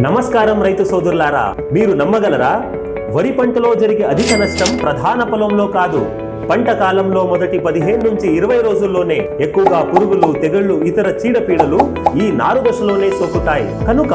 నమస్కారం రైతు సోదరులారా, మీరు నమ్మగలరా? వరి పంటలో జరిగే అధిక నష్టం ప్రధాన పొలంలో కాదు, పంట కాలంలో మొదటి 15 నుంచి 20 రోజుల్లోనే ఎక్కువగా పురుగులు, తెగుళ్లు, ఇతర చీడపీడలు ఈ నారు దశలోనే సోకుతాయి. కనుక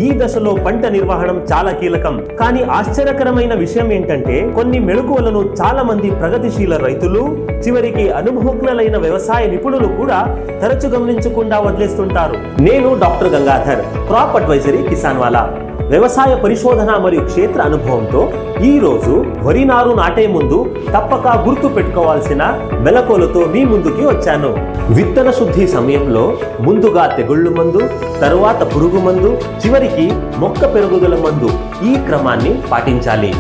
ఈ దశలో పంట నిర్వహణ చాలా కీలకం. కానీ ఆశ్చర్యకరమైన విషయం ఏంటంటే, కొన్ని మెళకువలను చాలా మంది ప్రగతిశీల రైతులు, చివరికి అనుభవజ్ఞులైన వ్యవసాయ నిపుణులు కూడా తరచు గమనించకుండా వదిలేస్తుంటారు. నేను doctor Gangadhar, crop advisory Kisan Wala. వ్యవసాయ పరిశోధన మరియు క్షేత్ర అనుభవంతో ఈ రోజు వరి నారు నాటే ముందు తప్పక గుర్తు పెట్టుకోవాల్సిన మెలకువలతో మీ ముందుకి వచ్చాను. విత్తన శుద్ధి సమయంలో ముందుగా తెగుళ్ళు మందు, తరువాత పురుగు మందు, చివరికి మొక్క పెరుగుదల మందు, ఈ క్రమాన్ని పాటించాలి.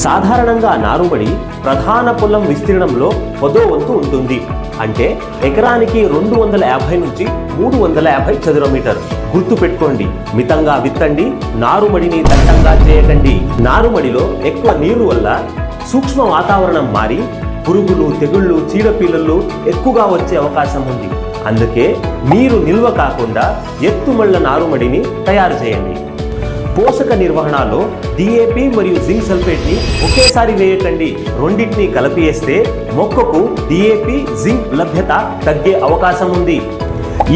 సాధారణంగా నారుమడి ప్రధాన పొలం విస్తీర్ణంలో 10వ వంతు ఉంటుంది. అంటే ఎకరానికి 250 నుంచి 350 చదరపు మీటర్. గుర్తు పెట్టుకోండి, మితంగా విత్తండి, నారుమడిని దట్టంగా చేయకండి. నారుమడిలో ఎక్కువ నీరు వల్ల సూక్ష్మ వాతావరణం మారి పురుగులు, తెగుళ్ళు, చీడపీడలు ఎక్కువగా వచ్చే అవకాశం ఉంది. అందుకే నీరు నిల్వ కాకుండా ఎత్తుమళ్ళ నారుమడిని తయారు చేయండి. పోషక నిర్వహణలో డిఏపి మరియు జింక్ సల్ఫేట్ ని ఒకేసారి వేయకండి. రెండింటిని కలిపి వేస్తే మొక్కకు డిఏపి, జింక్ లభ్యత తగ్గే అవకాశం ఉంది.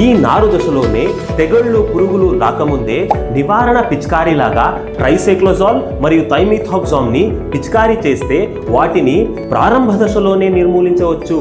ఈ నారు దశలోనే తెగుళ్ళు, పురుగులు రాకముందే నివారణ పిచికారీలాగా ట్రైసైక్లోజాల్ మరియు థైమిథాక్సామ్ ని పిచికారీ చేస్తే వాటిని ప్రారంభ దశలోనే నిర్మూలించవచ్చు.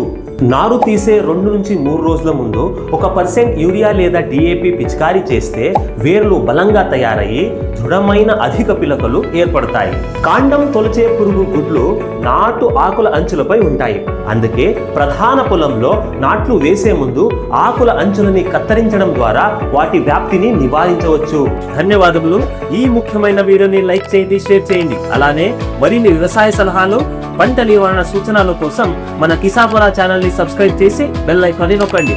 నారు తీసే 2 నుంచి 3 రోజుల ముందు 1% యూరియా లేదా డిఏపి పిచికారీ చేస్తే వేర్లు బలంగా తయారయ్యి దృఢమైన అధిక పిలకలు ఏర్పడతాయి. కాండం తొలచే పురుగు గుడ్లు నాటు ఆకుల అంచులపై ఉంటాయి. అందుకే ప్రధాన పొలంలో నాట్లు వేసే ముందు ఆకుల అంచులని కత్తిరించడం ద్వారా వాటి వ్యాప్తిని నివారించవచ్చు. ధన్యవాదములు. ఈ ముఖ్యమైన వీడియోని లైక్ చేయండి, షేర్ చేయండి. అలానే మరిన్ని వ్యవసాయ సలహాలు, పంట నివారణ సూచనల కోసం మన కిసాన్ వాలా ఛానల్ ని సబ్స్క్రైబ్ చేసి బెల్ ఐకాన్ ని నొక్కండి.